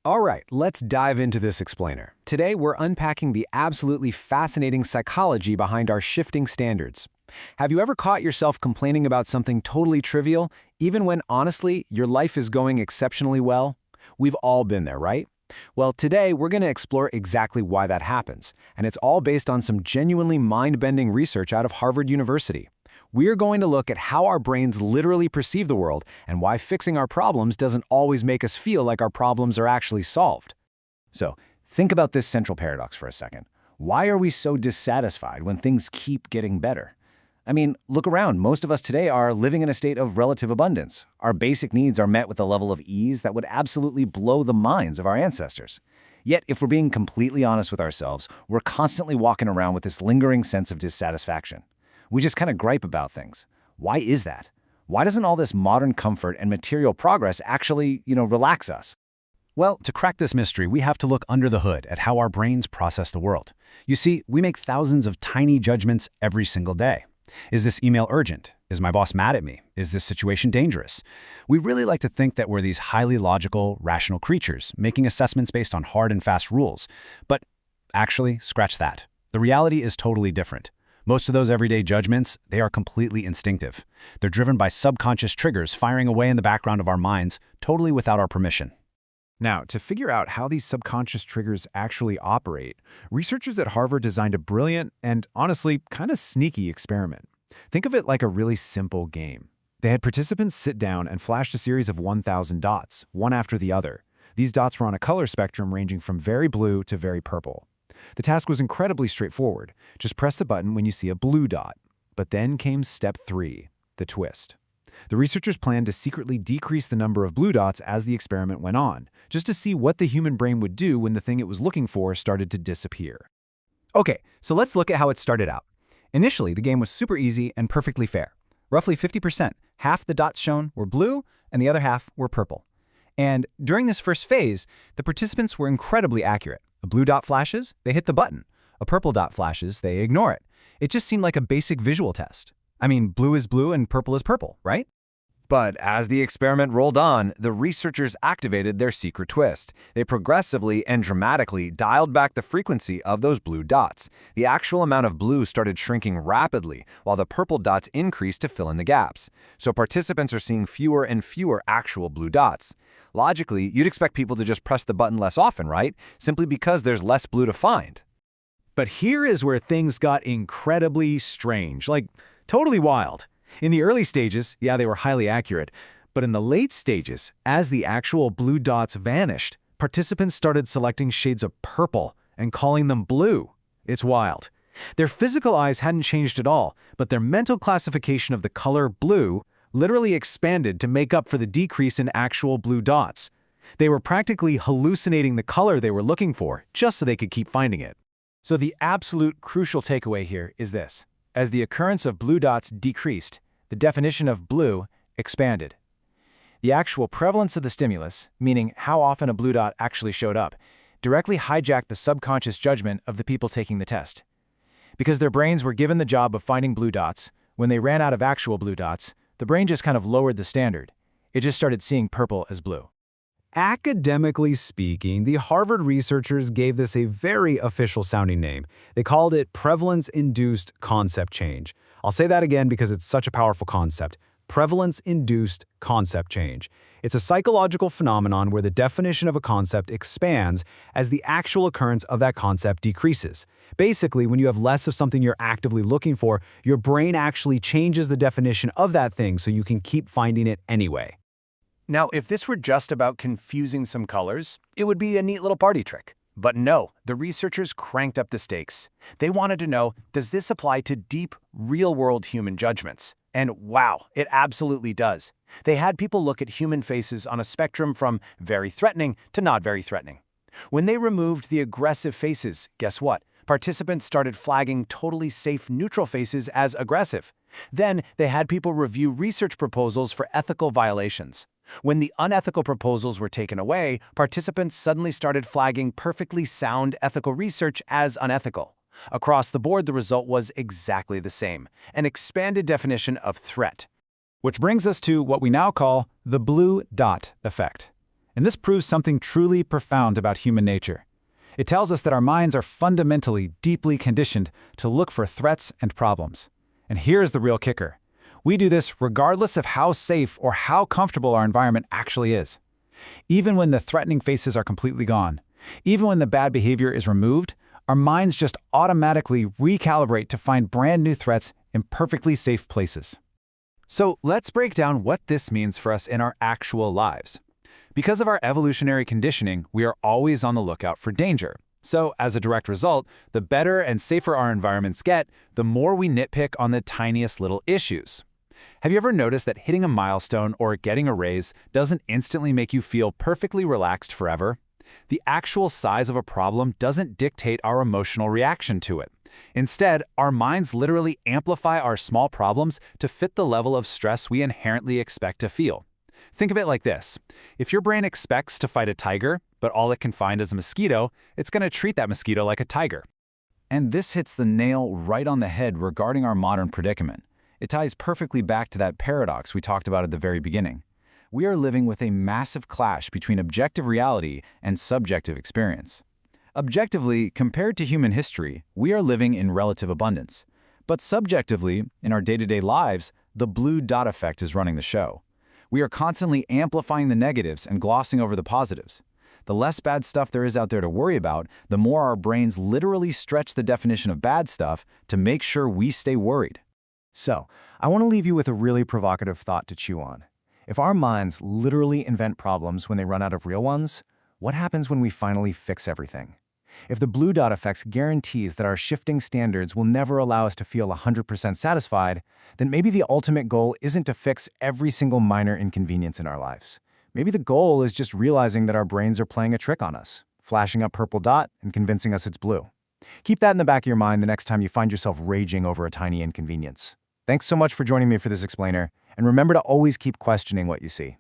All right, let's dive into this explainer. Today, we're unpacking the absolutely fascinating psychology behind our shifting standards. Have you ever caught yourself complaining about something totally trivial, even when, honestly, your life is going exceptionally well? We've all been there, right? Well, today, we're going to explore exactly why that happens, and it's all based on some genuinely mind-bending research out of Harvard University. We're going to look at how our brains literally perceive the world and why fixing our problems doesn't always make us feel like our problems are actually solved. So, think about this central paradox for a second. Why are we so dissatisfied when things keep getting better? I mean, look around. Most of us today are living in a state of relative abundance. Our basic needs are met with a level of ease that would absolutely blow the minds of our ancestors. Yet, if we're being completely honest with ourselves, we're constantly walking around with this lingering sense of dissatisfaction. We just kind of gripe about things. Why is that? Why doesn't all this modern comfort and material progress actually, relax us? Well, to crack this mystery, we have to look under the hood at how our brains process the world. You see, we make thousands of tiny judgments every single day. Is this email urgent? Is my boss mad at me? Is this situation dangerous? We really like to think that we're these highly logical, rational creatures, making assessments based on hard and fast rules. But actually, scratch that. The reality is totally different. Most of those everyday judgments, they are completely instinctive. They're driven by subconscious triggers firing away in the background of our minds, totally without our permission. Now, to figure out how these subconscious triggers actually operate, researchers at Harvard designed a brilliant and, honestly, kind of sneaky experiment. Think of it like a really simple game. They had participants sit down and flashed a series of 1,000 dots, one after the other. These dots were on a color spectrum ranging from very blue to very purple. The task was incredibly straightforward. Just press the button when you see a blue dot. But then came step 3, the twist. The researchers planned to secretly decrease the number of blue dots as the experiment went on, just to see what the human brain would do when the thing it was looking for started to disappear. Okay, so let's look at how it started out. Initially, the game was super easy and perfectly fair. Roughly 50%, half the dots shown were blue and the other half were purple. And during this first phase, the participants were incredibly accurate. A blue dot flashes, they hit the button. A purple dot flashes, they ignore it. It just seemed like a basic visual test. I mean, blue is blue and purple is purple, right? But as the experiment rolled on, the researchers activated their secret twist. They progressively and dramatically dialed back the frequency of those blue dots. The actual amount of blue started shrinking rapidly, while the purple dots increased to fill in the gaps. So participants are seeing fewer and fewer actual blue dots. Logically, you'd expect people to just press the button less often, right? Simply because there's less blue to find. But here is where things got incredibly strange, like totally wild. In the early stages, yeah, they were highly accurate, but in the late stages, as the actual blue dots vanished, participants started selecting shades of purple and calling them blue. It's wild. Their physical eyes hadn't changed at all, but their mental classification of the color blue literally expanded to make up for the decrease in actual blue dots. They were practically hallucinating the color they were looking for, just so they could keep finding it. So the absolute crucial takeaway here is this. As the occurrence of blue dots decreased, the definition of blue expanded. The actual prevalence of the stimulus, meaning how often a blue dot actually showed up, directly hijacked the subconscious judgment of the people taking the test. Because their brains were given the job of finding blue dots, when they ran out of actual blue dots, the brain just kind of lowered the standard. It just started seeing purple as blue. Academically speaking, the Harvard researchers gave this a very official-sounding name. They called it Prevalence-Induced Concept Change. I'll say that again because it's such a powerful concept. Prevalence-Induced Concept Change. It's a psychological phenomenon where the definition of a concept expands as the actual occurrence of that concept decreases. Basically, when you have less of something you're actively looking for, your brain actually changes the definition of that thing so you can keep finding it anyway. Now, if this were just about confusing some colors, it would be a neat little party trick. But no, the researchers cranked up the stakes. They wanted to know, does this apply to deep, real-world human judgments? And wow, it absolutely does. They had people look at human faces on a spectrum from very threatening to not very threatening. When they removed the aggressive faces, guess what? Participants started flagging totally safe neutral faces as aggressive. Then they had people review research proposals for ethical violations. When the unethical proposals were taken away, participants suddenly started flagging perfectly sound ethical research as unethical. Across the board, the result was exactly the same, an expanded definition of threat. Which brings us to what we now call the blue dot effect. And this proves something truly profound about human nature. It tells us that our minds are fundamentally, deeply conditioned to look for threats and problems. And here's the real kicker. We do this regardless of how safe or how comfortable our environment actually is. Even when the threatening faces are completely gone, even when the bad behavior is removed, our minds just automatically recalibrate to find brand new threats in perfectly safe places. So let's break down what this means for us in our actual lives. Because of our evolutionary conditioning, we are always on the lookout for danger. So, as a direct result, the better and safer our environments get, the more we nitpick on the tiniest little issues. Have you ever noticed that hitting a milestone or getting a raise doesn't instantly make you feel perfectly relaxed forever? The actual size of a problem doesn't dictate our emotional reaction to it. Instead, our minds literally amplify our small problems to fit the level of stress we inherently expect to feel. Think of it like this. If your brain expects to fight a tiger, but all it can find is a mosquito, it's going to treat that mosquito like a tiger. And this hits the nail right on the head regarding our modern predicament. It ties perfectly back to that paradox we talked about at the very beginning. We are living with a massive clash between objective reality and subjective experience. Objectively, compared to human history, we are living in relative abundance. But subjectively, in our day-to-day lives, the blue dot effect is running the show. We are constantly amplifying the negatives and glossing over the positives. The less bad stuff there is out there to worry about, the more our brains literally stretch the definition of bad stuff to make sure we stay worried. So, I want to leave you with a really provocative thought to chew on. If our minds literally invent problems when they run out of real ones, what happens when we finally fix everything? If the blue dot effect guarantees that our shifting standards will never allow us to feel 100% satisfied, then maybe the ultimate goal isn't to fix every single minor inconvenience in our lives. Maybe the goal is just realizing that our brains are playing a trick on us, flashing up purple dot and convincing us it's blue. Keep that in the back of your mind the next time you find yourself raging over a tiny inconvenience. Thanks so much for joining me for this explainer, and remember to always keep questioning what you see.